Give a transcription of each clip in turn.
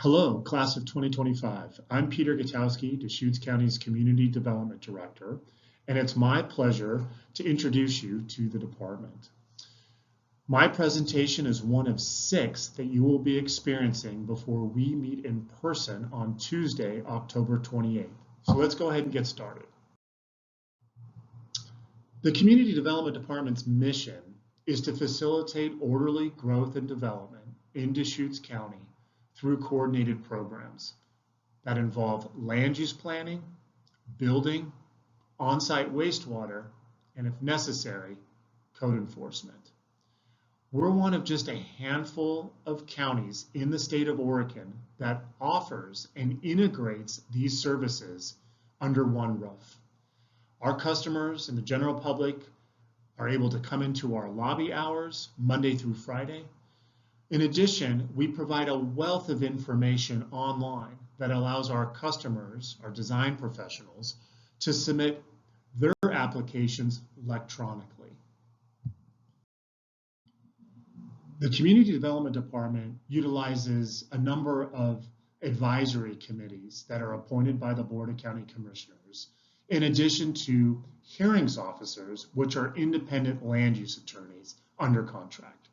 Hello, class of 2025. I'm Peter Gutowski, Deschutes County's Community Development Director, and it's my pleasure to introduce you to the department. My presentation is one of 6 that you will be experiencing before we meet in person on Tuesday, October 28th. So let's go ahead and get started. The Community Development Department's mission is to facilitate orderly growth and development in Deschutes County through coordinated programs that involve land use planning, building, on-site wastewater, and if necessary, code enforcement. We're one of just a handful of counties in the state of Oregon that offers and integrates these services under one roof. Our customers and the general public are able to come into our lobby hours Monday through Friday. In addition, we provide a wealth of information online that allows our customers, our design professionals, to submit their applications electronically. The Community Development Department utilizes a number of advisory committees that are appointed by the Board of County Commissioners, in addition to hearings officers, which are independent land use attorneys under contract.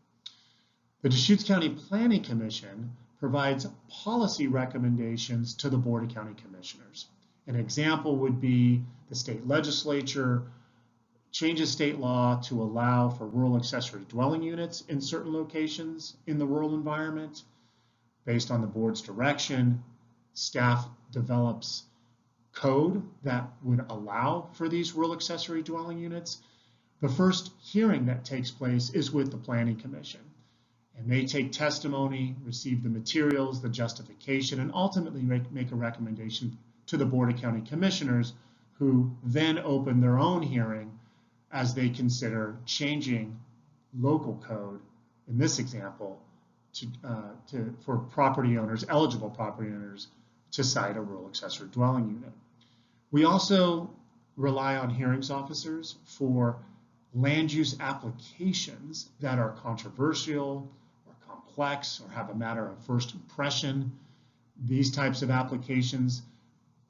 The Deschutes County Planning Commission provides policy recommendations to the Board of County Commissioners. An example would be the state legislature changes state law to allow for rural accessory dwelling units in certain locations in the rural environment. Based on the board's direction, staff develops code that would allow for these rural accessory dwelling units. The first hearing that takes place is with the Planning Commission. And they take testimony, receive the materials, the justification, and ultimately make a recommendation to the Board of County Commissioners, who then open their own hearing as they consider changing local code, in this example, for property owners, eligible property owners, to cite a rural accessory dwelling unit. We also rely on hearings officers for land use applications that are controversial, complex, or have a matter of first impression. These types of applications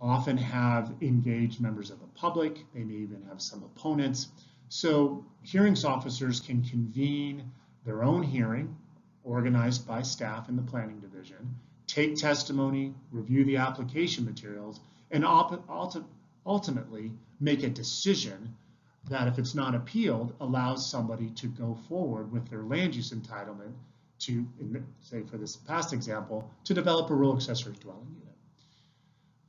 often have engaged members of the public. They may even have some opponents. So hearings officers can convene their own hearing, organized by staff in the planning division, take testimony, review the application materials, and ultimately make a decision that, if it's not appealed, allows somebody to go forward with their land use entitlement to, say for this past example, to develop a rural accessory dwelling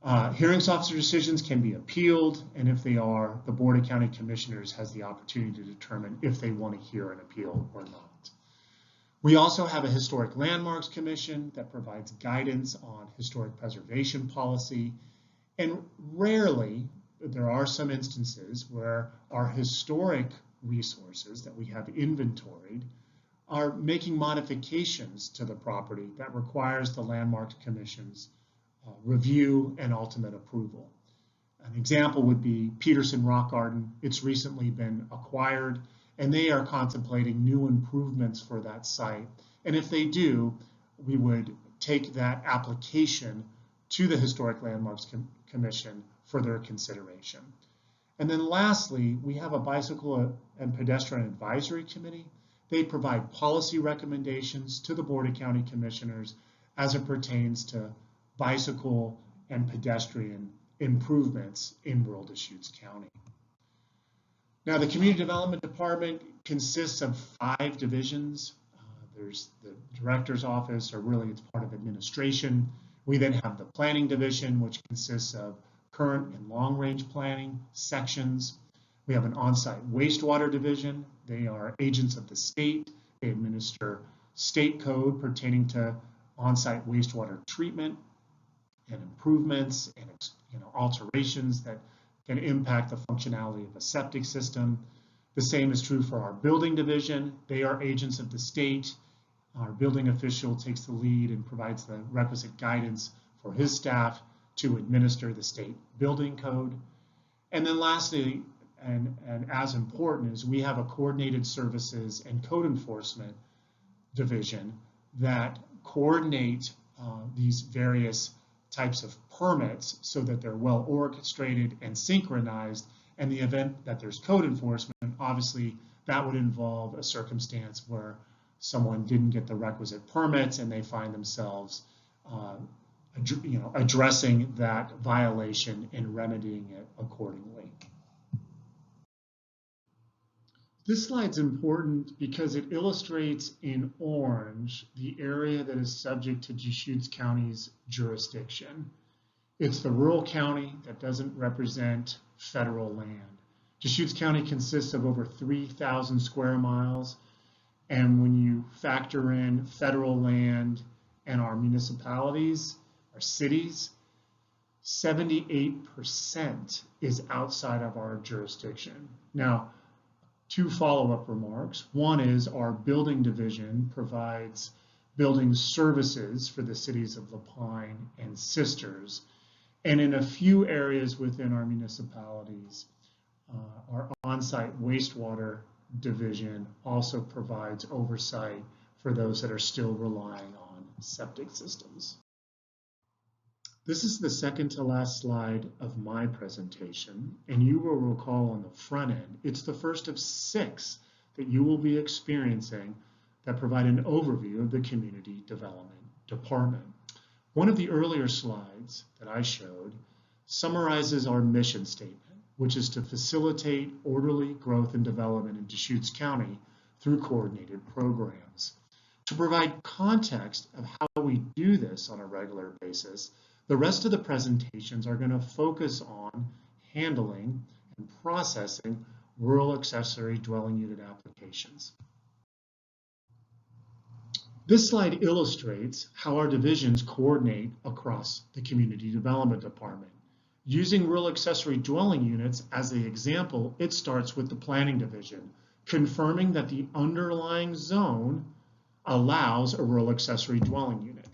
unit. Hearings officer decisions can be appealed, and if they are, the Board of County Commissioners has the opportunity to determine if they want to hear an appeal or not. We also have a Historic Landmarks Commission that provides guidance on historic preservation policy, and rarely, there are some instances where our historic resources that we have inventoried are making modifications to the property that requires the Landmarks Commission's review and ultimate approval. An example would be Peterson Rock Garden. It's recently been acquired, and they are contemplating new improvements for that site. And if they do, we would take that application to the Historic Landmarks Commission for their consideration. And then lastly, we have a Bicycle and Pedestrian Advisory Committee. They provide policy recommendations to the Board of County Commissioners as it pertains to bicycle and pedestrian improvements in rural Deschutes County. Now, the Community Development Department consists of 5 divisions. There's the Director's Office, or really it's part of administration. We then have the Planning Division, which consists of current and long-range planning sections. We have an on-site wastewater division. They are agents of the state. They administer state code pertaining to on-site wastewater treatment and improvements and alterations that can impact the functionality of a septic system. The same is true for our building division. They are agents of the state. Our building official takes the lead and provides the requisite guidance for his staff to administer the state building code. And then lastly, and as important, is we have a coordinated services and code enforcement division that coordinate these various types of permits so that they're well orchestrated and synchronized. And the event that there's code enforcement, obviously that would involve a circumstance where someone didn't get the requisite permits and they find themselves addressing that violation and remedying it accordingly. This slide's important because it illustrates in orange the area that is subject to Deschutes County's jurisdiction. It's the rural county that doesn't represent federal land. Deschutes County consists of over 3,000 square miles, and when you factor in federal land and our municipalities, our cities, 78% is outside of our jurisdiction. Now, two follow-up remarks. One is our building division provides building services for the cities of La Pine and Sisters. And in a few areas within our municipalities, our on-site wastewater division also provides oversight for those that are still relying on septic systems. This is the second to last slide of my presentation, and you will recall on the front end, it's the first of 6 that you will be experiencing that provide an overview of the Community Development Department. One of the earlier slides that I showed summarizes our mission statement, which is to facilitate orderly growth and development in Deschutes County through coordinated programs. To provide context of how we do this on a regular basis, the rest of the presentations are going to focus on handling and processing rural accessory dwelling unit applications. This slide illustrates how our divisions coordinate across the Community Development Department. Using rural accessory dwelling units as the example, it starts with the Planning Division, confirming that the underlying zone allows a rural accessory dwelling unit.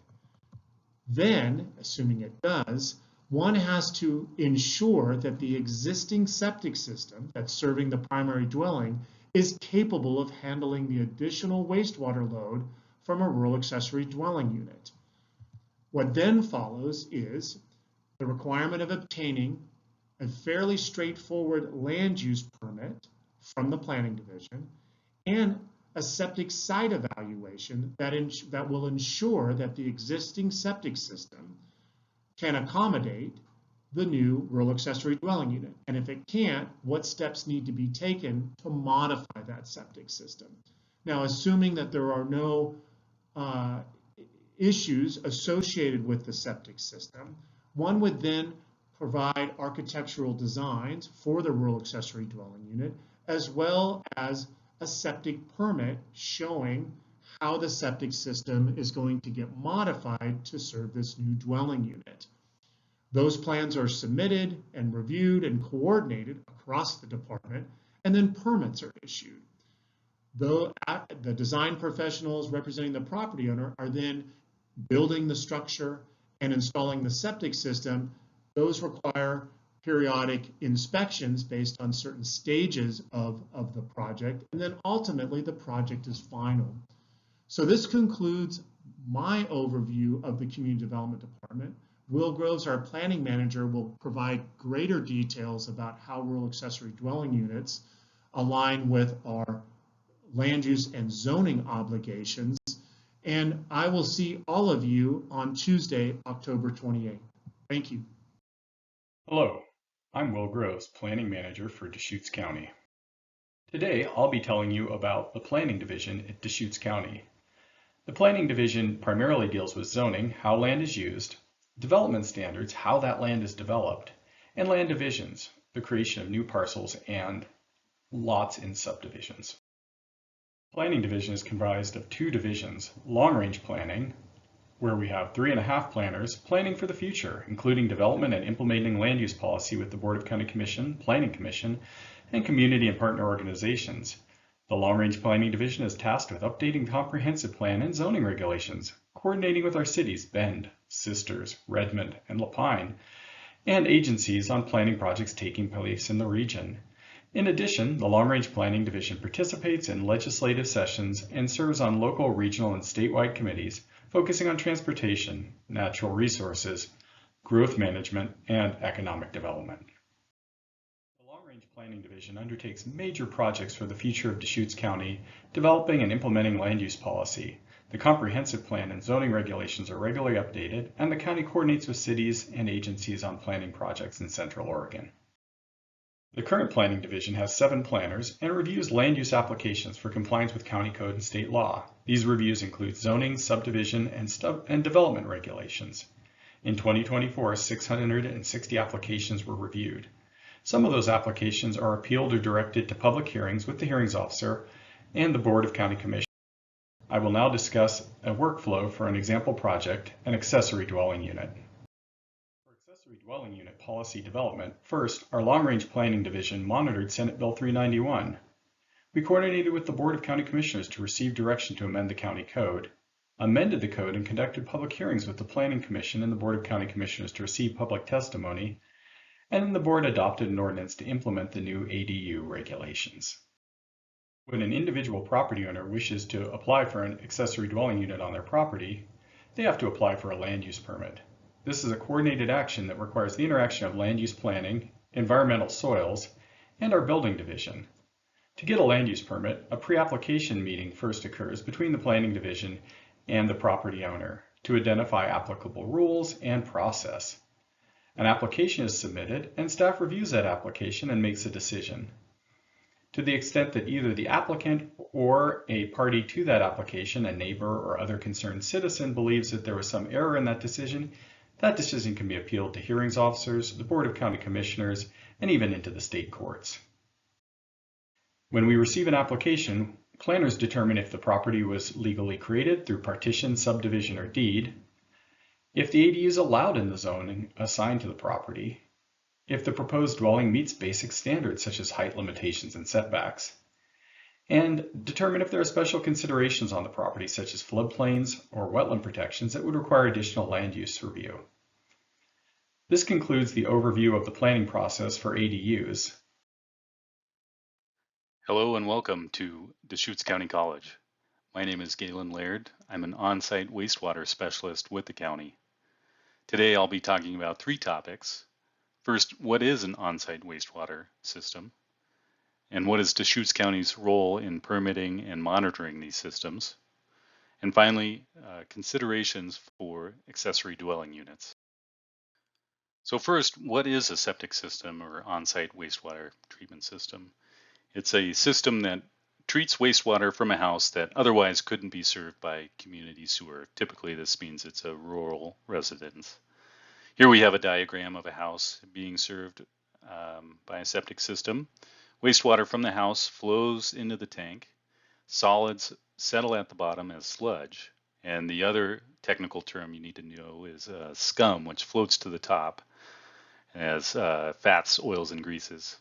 Then, assuming it does, one has to ensure that the existing septic system that's serving the primary dwelling is capable of handling the additional wastewater load from a rural accessory dwelling unit. What then follows is the requirement of obtaining a fairly straightforward land use permit from the Planning Division and a septic site evaluation that will ensure that the existing septic system can accommodate the new rural accessory dwelling unit. And if it can't, what steps need to be taken to modify that septic system? Now, assuming that there are no issues associated with the septic system, one would then provide architectural designs for the rural accessory dwelling unit, as well as a septic permit showing how the septic system is going to get modified to serve this new dwelling unit. Those plans are submitted and reviewed and coordinated across the department, and then permits are issued. The design professionals representing the property owner are then building the structure and installing the septic system. Those require periodic inspections based on certain stages of the project, and then ultimately the project is final. So this concludes my overview of the Community Development Department. Will Groves, our planning manager, will provide greater details about how rural accessory dwelling units align with our land use and zoning obligations. And I will see all of you on Tuesday, October 28th. Thank you. Hello, I'm Will Groves, Planning Manager for Deschutes County. Today, I'll be telling you about the Planning Division at Deschutes County. The Planning Division primarily deals with zoning, how land is used, development standards, how that land is developed, and land divisions, the creation of new parcels and lots in subdivisions. Planning Division is comprised of 2 divisions: long-range planning, where we have 3.5 planners planning for the future, including development and implementing land use policy with the Board of County Commission, Planning Commission, and community and partner organizations. The Long-Range Planning Division is tasked with updating the comprehensive plan and zoning regulations, coordinating with our cities, Bend, Sisters, Redmond, and La Pine, and agencies on planning projects taking place in the region. In addition, the Long-Range Planning Division participates in legislative sessions and serves on local, regional, and statewide committees focusing on transportation, natural resources, growth management, and economic development. The Long Range Planning Division undertakes major projects for the future of Deschutes County, developing and implementing land use policy. The comprehensive plan and zoning regulations are regularly updated, and the county coordinates with cities and agencies on planning projects in Central Oregon. The current Planning Division has 7 planners and reviews land use applications for compliance with county code and state law. These reviews include zoning, subdivision, and development regulations. In 2024, 660 applications were reviewed. Some of those applications are appealed or directed to public hearings with the hearings officer and the Board of County Commissioners. I will now discuss a workflow for an example project, an accessory dwelling unit. For accessory dwelling unit policy development, first, our Long Range Planning Division monitored Senate Bill 391. We coordinated with the Board of County Commissioners to receive direction to amend the county code, amended the code, and conducted public hearings with the Planning Commission and the Board of County Commissioners to receive public testimony, and then the board adopted an ordinance to implement the new ADU regulations. When an individual property owner wishes to apply for an accessory dwelling unit on their property, they have to apply for a land use permit. This is a coordinated action that requires the interaction of land use planning, environmental soils, and our building division. To get a land use permit, a pre-application meeting first occurs between the planning division and the property owner to identify applicable rules and process. An application is submitted, and staff reviews that application and makes a decision. To the extent that either the applicant or a party to that application, a neighbor or other concerned citizen, believes that there was some error in that decision can be appealed to hearings officers, the Board of County Commissioners, and even into the state courts. When we receive an application, planners determine if the property was legally created through partition, subdivision, or deed, if the ADU is allowed in the zoning assigned to the property, if the proposed dwelling meets basic standards such as height limitations and setbacks, and determine if there are special considerations on the property such as floodplains or wetland protections that would require additional land use review. This concludes the overview of the planning process for ADUs. Hello and welcome to Deschutes County College. My name is Galen Laird. I'm an on-site wastewater specialist with the county. Today I'll be talking about 3 topics. First, what is an on-site wastewater system? And what is Deschutes County's role in permitting and monitoring these systems? And finally, considerations for accessory dwelling units. So first, what is a septic system or on-site wastewater treatment system? It's a system that treats wastewater from a house that otherwise couldn't be served by community sewer. Typically, this means it's a rural residence. Here we have a diagram of a house being served by a septic system. Wastewater from the house flows into the tank. Solids settle at the bottom as sludge. And the other technical term you need to know is scum, which floats to the top as fats, oils, and greases.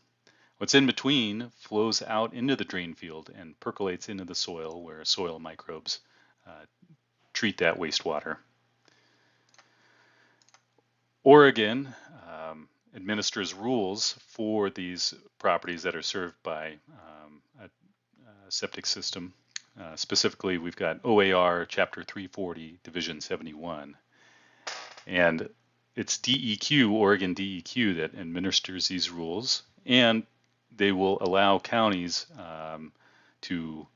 What's in between flows out into the drain field and percolates into the soil where soil microbes treat that wastewater. Oregon administers rules for these properties that are served by a septic system. Specifically, we've got OAR Chapter 340, Division 71. And it's DEQ, Oregon DEQ, that administers these rules. And they will allow counties to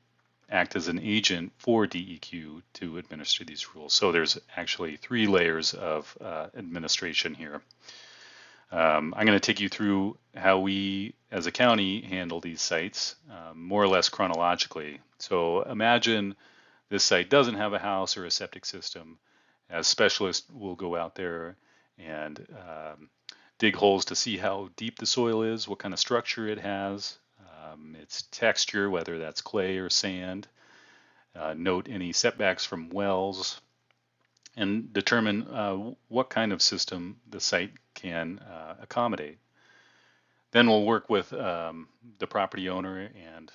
act as an agent for DEQ to administer these rules. So there's actually 3 layers of administration here. I'm going to take you through how we as a county handle these sites more or less chronologically. So imagine this site doesn't have a house or a septic system. As specialists, we'll go out there and dig holes to see how deep the soil is, what kind of structure it has, its texture, whether that's clay or sand, note any setbacks from wells, and determine what kind of system the site can accommodate. Then we'll work with the property owner and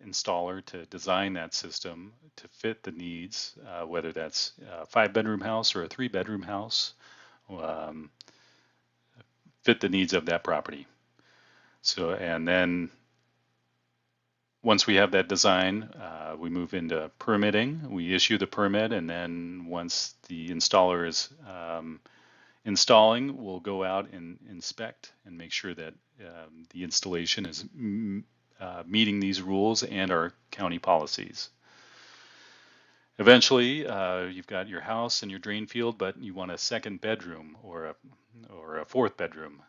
installer to design that system to fit the needs, whether that's a 5-bedroom house or a 3-bedroom house, fit the needs of that property. So, and then once we have that design, we move into permitting. We issue the permit, and then once the installer is installing, we'll go out and inspect and make sure that the installation is meeting these rules and our county policies. Eventually, you've got your house and your drain field, but you want a second bedroom or a fourth bedroom.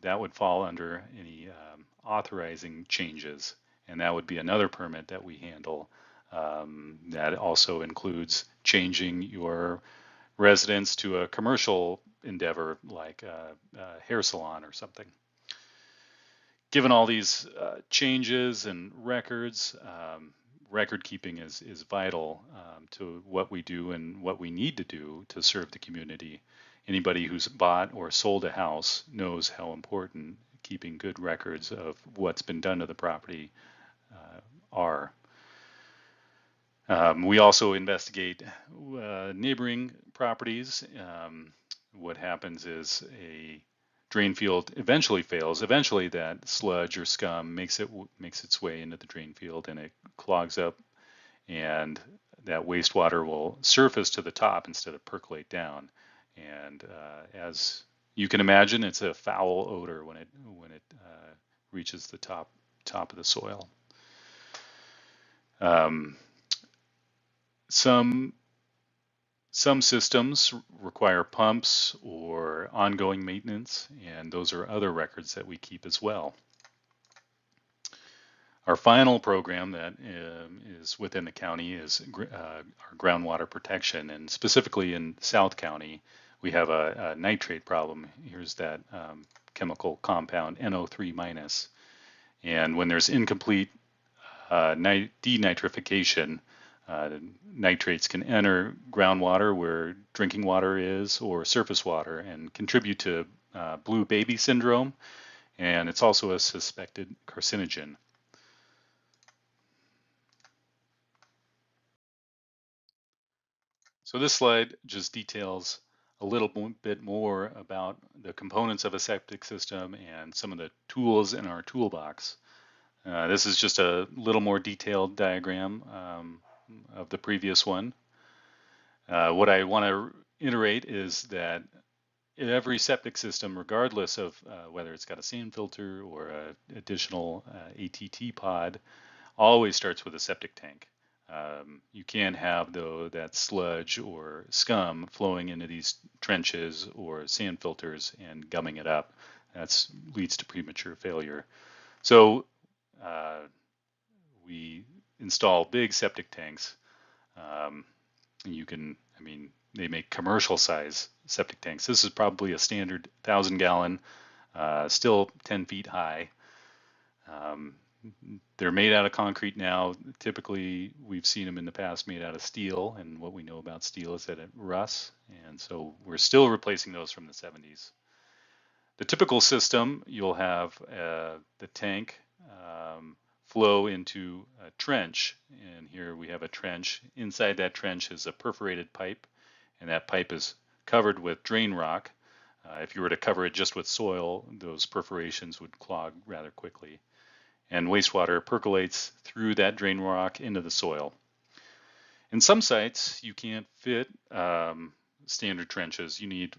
That would fall under any authorizing changes, and that would be another permit that we handle. That also includes changing your residence to a commercial endeavor like a hair salon or something. Given all these changes and records, record keeping is vital to what we do and what we need to do to serve the community. Anybody who's bought or sold a house knows how important keeping good records of what's been done to the property are. We also investigate neighboring properties. What happens is a drain field eventually fails. Eventually that sludge or scum makes its way into the drain field and it clogs up, and that wastewater will surface to the top instead of percolate down. And as you can imagine, it's a foul odor when it reaches the top of the soil. Some systems require pumps or ongoing maintenance, and those are other records that we keep as well. Our final program that is within the county is our groundwater protection, and specifically in South County, we have a nitrate problem. Here's that chemical compound NO3-, and when there's incomplete denitrification, nitrates can enter groundwater where drinking water is or surface water and contribute to blue baby syndrome, and it's also a suspected carcinogen. So this slide just details a little bit more about the components of a septic system and some of the tools in our toolbox. This is just a little more detailed diagram of the previous one. What I want to iterate is that every septic system, regardless of whether it's got a sand filter or an additional ATT pod, always starts with a septic tank. You can't have, though, that sludge or scum flowing into these trenches or sand filters and gumming it up. That leads to premature failure. So we install big septic tanks. They make commercial size septic tanks. This is probably a standard 1,000-gallon, still 10 feet high. They're made out of concrete now. Typically, we've seen them in the past made out of steel, and what we know about steel is that it rusts, and so we're still replacing those from the 70s. The typical system, you'll have the tank flow into a trench, and here we have a trench. Inside that trench is a perforated pipe, and that pipe is covered with drain rock. If you were to cover it just with soil, those perforations would clog rather quickly. And wastewater percolates through that drain rock into the soil. In some sites, you can't fit standard trenches. You need,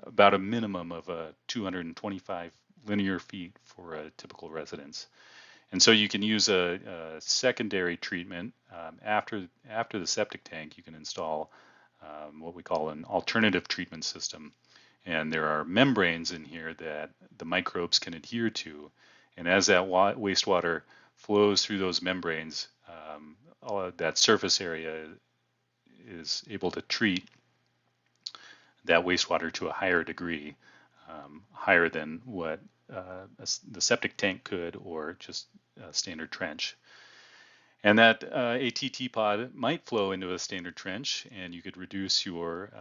about a minimum of 225 linear feet for a typical residence. And so you can use a secondary treatment. After the septic tank, you can install what we call an alternative treatment system. And there are membranes in here that the microbes can adhere to. And as that wastewater flows through those membranes, that surface area is able to treat that wastewater to a higher degree, higher than what the septic tank could or just a standard trench. And that ATT pod might flow into a standard trench, and you could reduce your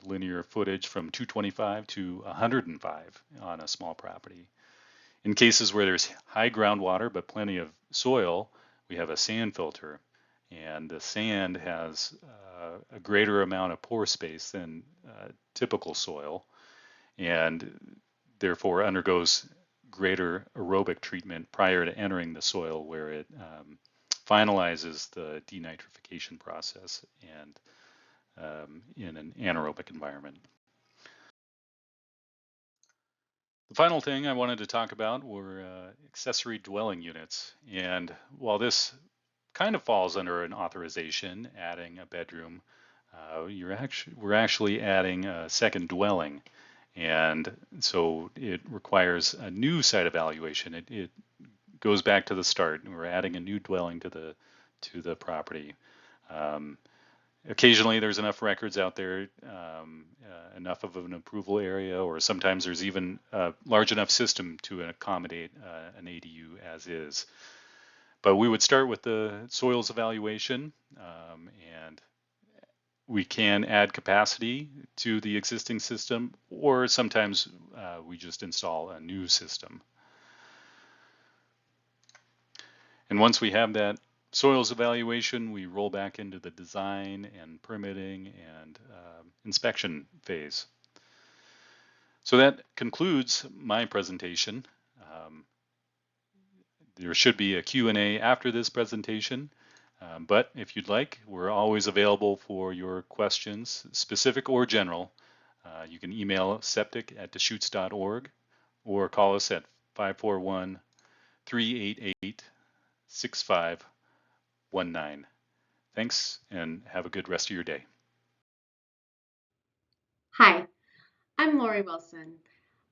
linear footage from 225 to 105 on a small property. In cases where there's high groundwater but plenty of soil, we have a sand filter, and the sand has a greater amount of pore space than typical soil, and therefore undergoes greater aerobic treatment prior to entering the soil, where it finalizes the denitrification process and in an anaerobic environment. The final thing I wanted to talk about were accessory dwelling units. And while this kind of falls under an authorization, adding a bedroom, we're actually adding a second dwelling. And so it requires a new site evaluation. It goes back to the start. We're adding a new dwelling to the property. Occasionally there's enough records out there, enough of an approval area, or sometimes there's even a large enough system to accommodate an ADU as is. But we would start with the soils evaluation, and we can add capacity to the existing system, or sometimes we just install a new system. And once we have that soils evaluation, we roll back into the design and permitting and inspection phase. So that concludes my presentation. There should be a Q&A after this presentation, but if you'd like, we're always available for your questions, specific or general. You can email septic@deschutes.org or call us at 541-388-6519. Thanks, and have a good rest of your day. Hi, I'm Lori Wilson.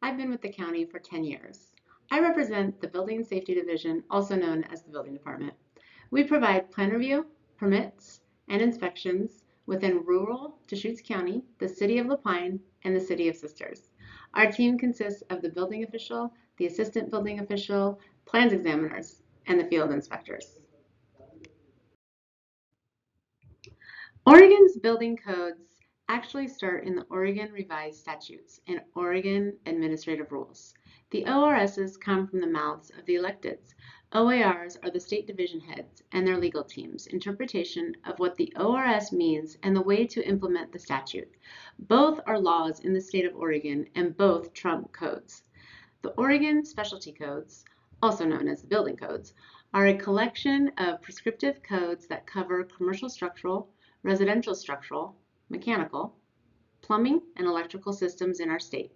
I've been with the county for 10 years. I represent the Building and Safety Division, also known as the Building Department. We provide plan review, permits, and inspections within rural Deschutes County, the city of La Pine, and the city of Sisters. Our team consists of the building official, the assistant building official, plans examiners, and the field inspectors. Oregon's building codes actually start in the Oregon Revised Statutes and Oregon Administrative Rules. The ORSs come from the mouths of the electeds. OARs are the state division heads and their legal team's interpretation of what the ORS means and the way to implement the statute. Both are laws in the state of Oregon and both trump codes. The Oregon Specialty Codes, also known as the building codes, are a collection of prescriptive codes that cover commercial structural, residential structural, mechanical, plumbing, and electrical systems in our state.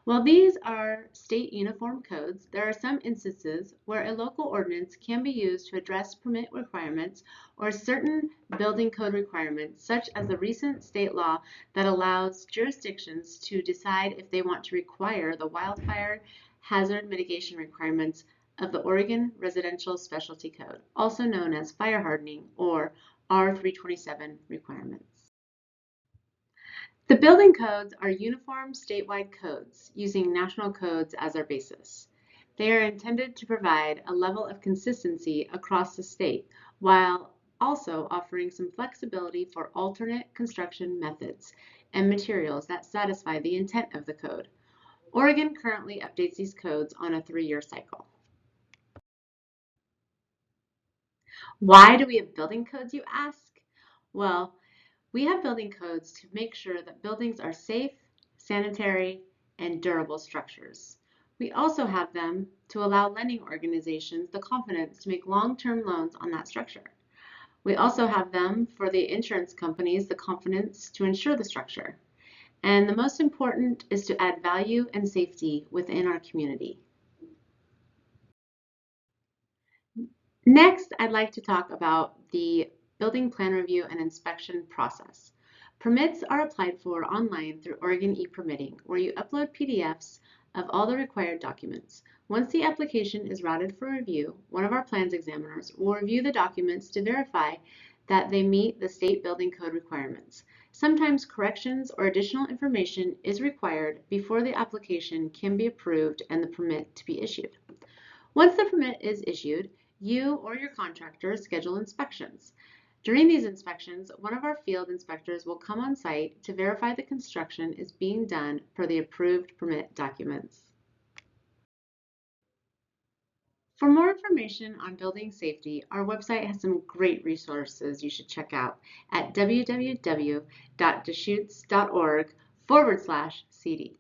While these are state uniform codes, there are some instances where a local ordinance can be used to address permit requirements or certain building code requirements, such as the recent state law that allows jurisdictions to decide if they want to require the wildfire hazard mitigation requirements of the Oregon Residential Specialty Code, also known as fire hardening or R327 requirements. The building codes are uniform statewide codes using national codes as our basis. They are intended to provide a level of consistency across the state while also offering some flexibility for alternate construction methods and materials that satisfy the intent of the code. Oregon currently updates these codes on a 3-year cycle. Why do we have building codes, you ask? Well, we have building codes to make sure that buildings are safe, sanitary, and durable structures. We also have them to allow lending organizations the confidence to make long-term loans on that structure. We also have them for the insurance companies the confidence to insure the structure. And the most important is to add value and safety within our community. Next, I'd like to talk about the building plan review and inspection process. Permits are applied for online through Oregon e-permitting, where you upload PDFs of all the required documents. Once the application is routed for review, one of our plans examiners will review the documents to verify that they meet the state building code requirements. Sometimes corrections or additional information is required before the application can be approved and the permit to be issued. Once the permit is issued, you or your contractor schedule inspections. During these inspections, one of our field inspectors will come on site to verify the construction is being done per the approved permit documents. For more information on building safety, our website has some great resources you should check out at www.deschutes.org/CD.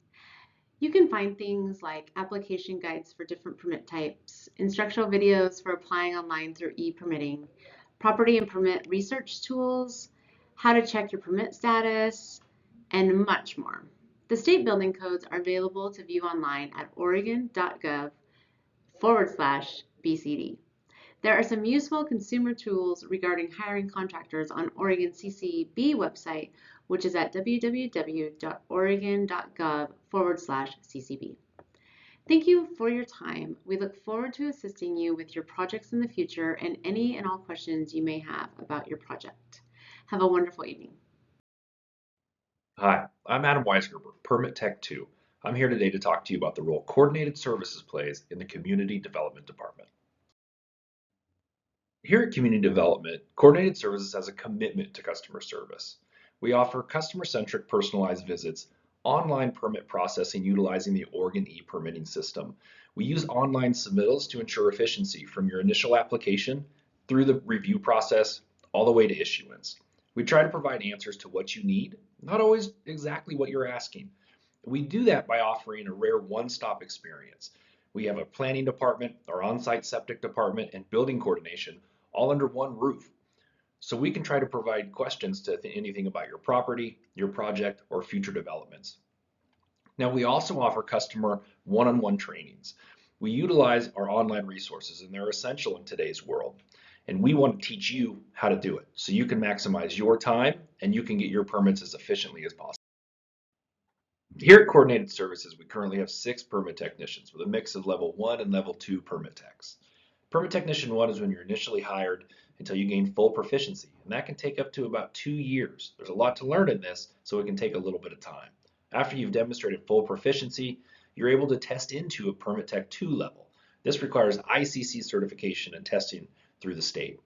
You can find things like application guides for different permit types, instructional videos for applying online through e-permitting, property and permit research tools, how to check your permit status, and much more. The state building codes are available to view online at oregon.gov/BCD. There are some useful consumer tools regarding hiring contractors on Oregon CCB website, which is at www.oregon.gov/CCB. Thank you for your time. We look forward to assisting you with your projects in the future and any and all questions you may have about your project. Have a wonderful evening. Hi, I'm Adam Weisgerber, Permit Tech 2. I'm here today to talk to you about the role Coordinated Services plays in the Community Development Department. Here at Community Development, Coordinated Services has a commitment to customer service. We offer customer-centric personalized visits, online permit processing utilizing the Oregon e-permitting system. We use online submittals to ensure efficiency from your initial application through the review process all the way to issuance. We try to provide answers to what you need, not always exactly what you're asking. We do that by offering a rare one-stop experience. We have a planning department, our on-site septic department, and building coordination all under one roof. So we can try to provide questions to anything about your property, your project, or future developments. Now, we also offer customer one-on-one trainings. We utilize our online resources, and they're essential in today's world. And we want to teach you how to do it so you can maximize your time and you can get your permits as efficiently as possible. Here at Coordinated Services, we currently have 6 permit technicians with a mix of level 1 and level 2 permit techs. Permit technician 1 is when you're initially hired until you gain full proficiency, and that can take up to about 2 years. There's a lot to learn in this, so it can take a little bit of time. After you've demonstrated full proficiency, you're able to test into a Permit Tech 2 level. This requires ICC certification and testing through the state.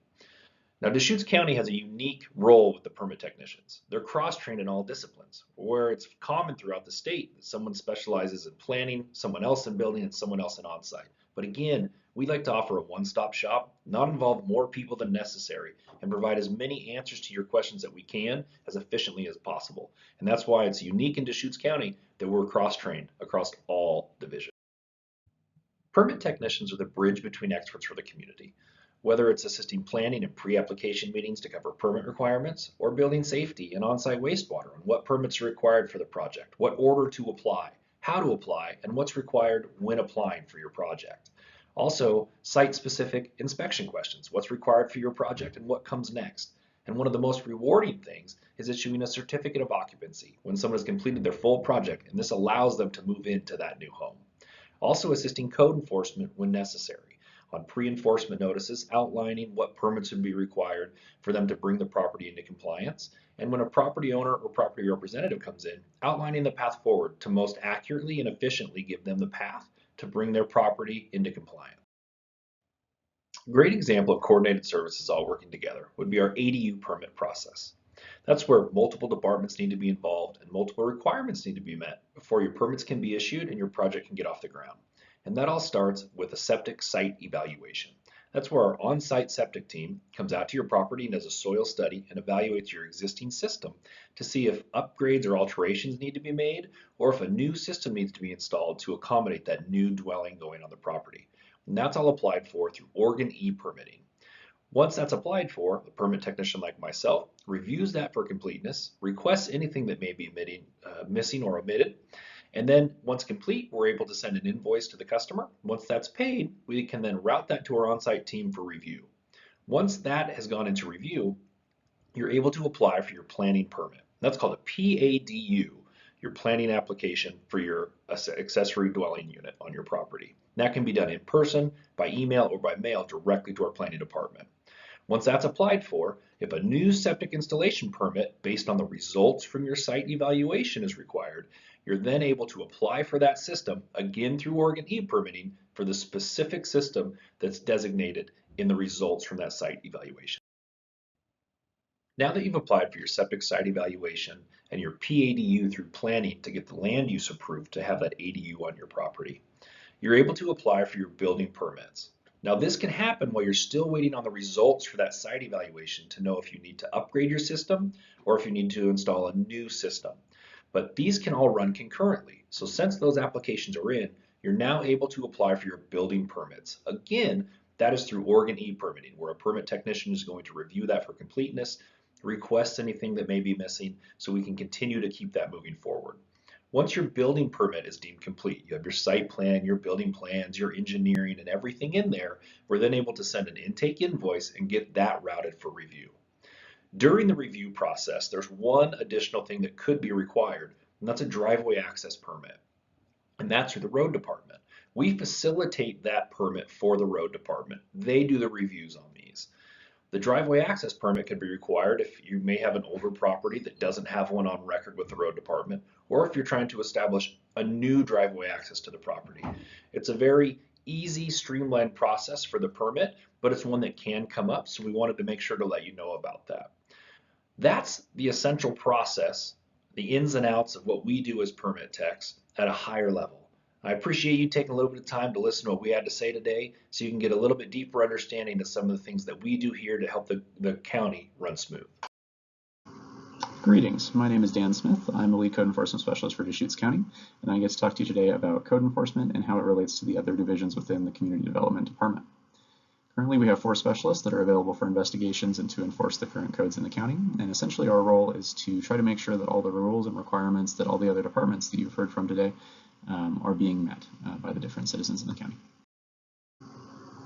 Now, Deschutes County has a unique role with the permit technicians. They're cross-trained in all disciplines, where it's common throughout the state that someone specializes in planning, someone else in building, and someone else in on-site. But again, we like to offer a one-stop shop, not involve more people than necessary, and provide as many answers to your questions that we can as efficiently as possible. And that's why it's unique in Deschutes County that we're cross-trained across all divisions. Permit technicians are the bridge between experts for the community. Whether it's assisting planning and pre-application meetings to cover permit requirements, or building safety and on-site wastewater on what permits are required for the project, what order to apply, how to apply, and what's required when applying for your project. Also, site-specific inspection questions, what's required for your project and what comes next. And one of the most rewarding things is issuing a certificate of occupancy when someone has completed their full project, and this allows them to move into that new home. Also assisting code enforcement when necessary on pre-enforcement notices outlining what permits would be required for them to bring the property into compliance, and when a property owner or property representative comes in, outlining the path forward to most accurately and efficiently give them the path to bring their property into compliance. A great example of coordinated services all working together would be our ADU permit process. That's where multiple departments need to be involved and multiple requirements need to be met before your permits can be issued and your project can get off the ground. And that all starts with a septic site evaluation. That's where our on-site septic team comes out to your property and does a soil study and evaluates your existing system to see if upgrades or alterations need to be made or if a new system needs to be installed to accommodate that new dwelling going on the property. And that's all applied for through Oregon e-permitting. Once that's applied for, the permit technician like myself reviews that for completeness, requests anything that may be missing or omitted, and then once complete, we're able to send an invoice to the customer. Once that's paid, we can then route that to our on-site team for review. Once that has gone into review, you're able to apply for your planning permit. That's called a PADU, your planning application for your accessory dwelling unit on your property. That can be done in person, by email, or by mail directly to our planning department. Once that's applied for, if a new septic installation permit based on the results from your site evaluation is required, you're then able to apply for that system, again through Oregon e-permitting, for the specific system that's designated in the results from that site evaluation. Now that you've applied for your septic site evaluation and your PADU through planning to get the land use approved to have that ADU on your property, you're able to apply for your building permits. Now this can happen while you're still waiting on the results for that site evaluation to know if you need to upgrade your system or if you need to install a new system. But these can all run concurrently. So since those applications are in, you're now able to apply for your building permits. Again, that is through Oregon e-permitting, where a permit technician is going to review that for completeness, request anything that may be missing, so we can continue to keep that moving forward. Once your building permit is deemed complete, you have your site plan, your building plans, your engineering, and everything in there, we're then able to send an intake invoice and get that routed for review. During the review process, there's one additional thing that could be required, and that's a driveway access permit. And that's through the road department. We facilitate that permit for the road department. They do the reviews on these. The driveway access permit can be required if you may have an older property that doesn't have one on record with the road department, or if you're trying to establish a new driveway access to the property. It's a very easy, streamlined process for the permit, but it's one that can come up, so we wanted to make sure to let you know about that. That's the essential process, the ins and outs of what we do as permit techs at a higher level. I appreciate you taking a little bit of time to listen to what we had to say today so you can get a little bit deeper understanding of some of the things that we do here to help the county run smooth. Greetings, my name is Dan Smith. I'm a lead code enforcement specialist for Deschutes County, and I get to talk to you today about code enforcement and how it relates to the other divisions within the Community Development Department. Currently, we have 4 specialists that are available for investigations and to enforce the current codes in the county. And essentially, our role is to try to make sure that all the rules and requirements that all the other departments that you've heard from today are being met by the different citizens in the county.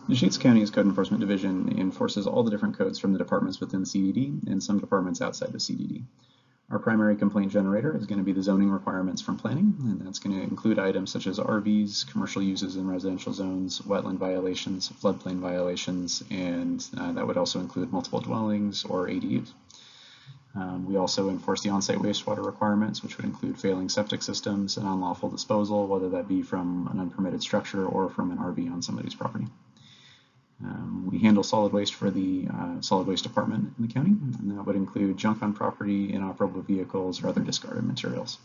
Deschutes County's Code Enforcement Division enforces all the different codes from the departments within CDD and some departments outside of CDD. Our primary complaint generator is going to be the zoning requirements from planning, and that's going to include items such as RVs, commercial uses in residential zones, wetland violations, floodplain violations, and that would also include multiple dwellings or ADUs. We also enforce the on-site wastewater requirements, which would include failing septic systems and unlawful disposal, whether that be from an unpermitted structure or from an RV on somebody's property. We handle solid waste for the solid waste department in the county, and that would include junk on property, inoperable vehicles, or other discarded materials.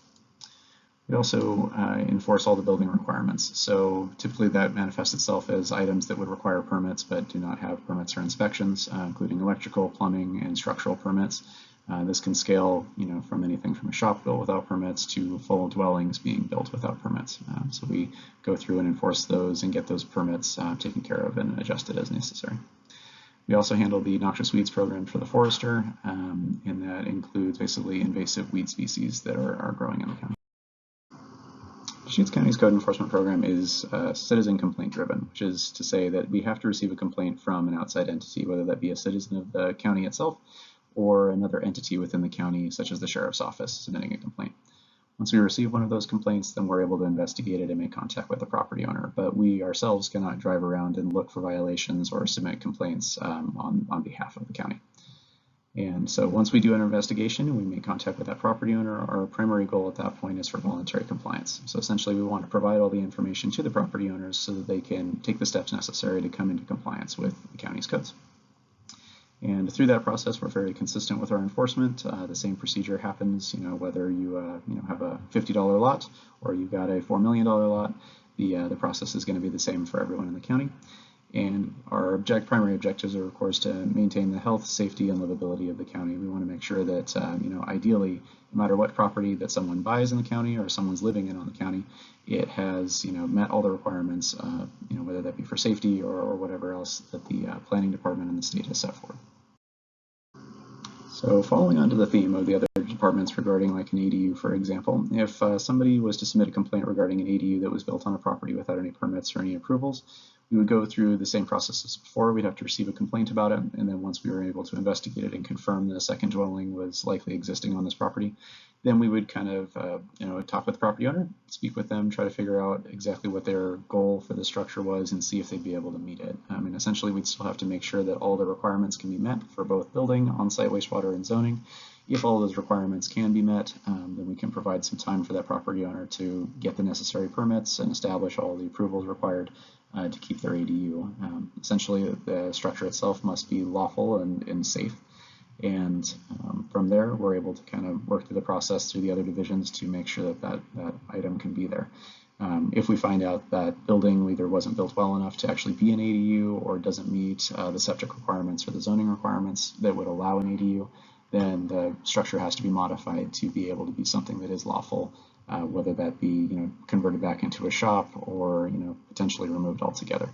We also enforce all the building requirements. So typically that manifests itself as items that would require permits but do not have permits or inspections, including electrical, plumbing, and structural permits. This can scale, from anything from a shop built without permits to full dwellings being built without permits. So we go through and enforce those and get those permits taken care of and adjusted as necessary. We also handle the noxious weeds program for the forester, and that includes basically invasive weed species that are growing in the county. Deschutes County's code enforcement program is citizen complaint driven, which is to say that we have to receive a complaint from an outside entity, whether that be a citizen of the county itself or another entity within the county, such as the sheriff's office, submitting a complaint. Once we receive one of those complaints, then we're able to investigate it and make contact with the property owner. But we ourselves cannot drive around and look for violations or submit complaints on behalf of the county. And so once we do an investigation and we make contact with that property owner, our primary goal at that point is for voluntary compliance. So essentially we want to provide all the information to the property owners so that they can take the steps necessary to come into compliance with the county's codes. And through that process, we're very consistent with our enforcement. The same procedure happens, whether you have a $50 lot or you've got a $4 million lot. The process is going to be the same for everyone in the county. And our primary objectives are, of course, to maintain the health, safety, and livability of the county. We want to make sure that, ideally, no matter what property that someone buys in the county or someone's living in on the county, it has, met all the requirements, whether that be for safety or whatever else that the planning department and the state has set forth. So following on to the theme of the other departments regarding like an ADU, for example, if somebody was to submit a complaint regarding an ADU that was built on a property without any permits or any approvals, we would go through the same process as before. We'd have to receive a complaint about it, and then once we were able to investigate it and confirm that a second dwelling was likely existing on this property, then we would kind of talk with the property owner, speak with them, try to figure out exactly what their goal for the structure was and see if they'd be able to meet it. Essentially we'd still have to make sure that all the requirements can be met for both building, on-site wastewater, and zoning. If all those requirements can be met, then we can provide some time for that property owner to get the necessary permits and establish all the approvals required to keep their ADU. Essentially, the structure itself must be lawful and safe. And from there, we're able to kind of work through the process through the other divisions to make sure that that item can be there. If we find out that building either wasn't built well enough to actually be an ADU or doesn't meet the septic requirements or the zoning requirements that would allow an ADU, then the structure has to be modified to be able to be something that is lawful, whether that be converted back into a shop or potentially removed altogether.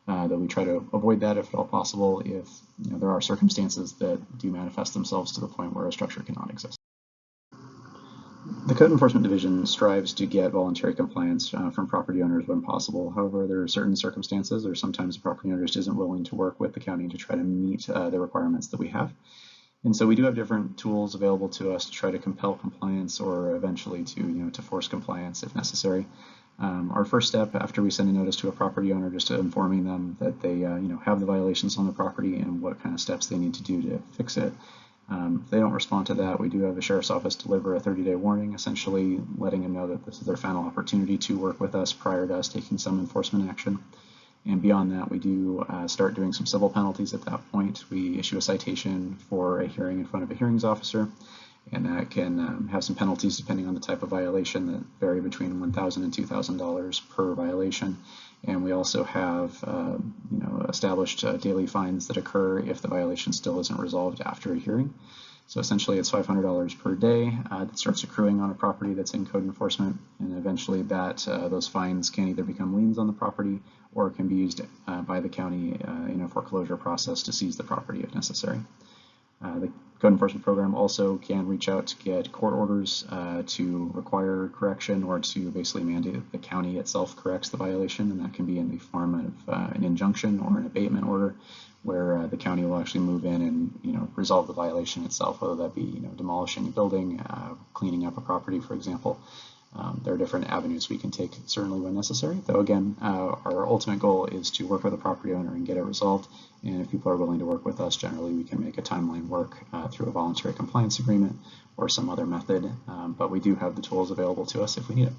Though we try to avoid that if at all possible if there are circumstances that do manifest themselves to the point where a structure cannot exist. The Code Enforcement Division strives to get voluntary compliance from property owners when possible. However, there are certain circumstances, or sometimes the property owner just isn't willing to work with the county to try to meet the requirements that we have. And so we do have different tools available to us to try to compel compliance or eventually to force compliance if necessary. Our first step after we send a notice to a property owner, just informing them that they have the violations on the property and what kind of steps they need to do to fix it. If they don't respond to that, we do have the Sheriff's Office deliver a 30-day warning, essentially letting them know that this is their final opportunity to work with us prior to us taking some enforcement action. And beyond that, we do start doing some civil penalties at that point. We issue a citation for a hearing in front of a hearings officer, and that can have some penalties depending on the type of violation that vary between $1,000 and $2,000 per violation. And we also have established daily fines that occur if the violation still isn't resolved after a hearing. So essentially it's $500 per day that starts accruing on a property that's in code enforcement, and eventually those fines can either become liens on the property or can be used by the county in a foreclosure process to seize the property if necessary. The Code Enforcement Program also can reach out to get court orders to require correction or to basically mandate that the county itself corrects the violation, and that can be in the form of an injunction or an abatement order, where the county will actually move in and resolve the violation itself, whether that be demolishing a building, cleaning up a property, for example. There are different avenues we can take, certainly when necessary, though again, our ultimate goal is to work with a property owner and get it resolved. And if people are willing to work with us, generally we can make a timeline work through a voluntary compliance agreement or some other method, but we do have the tools available to us if we need it.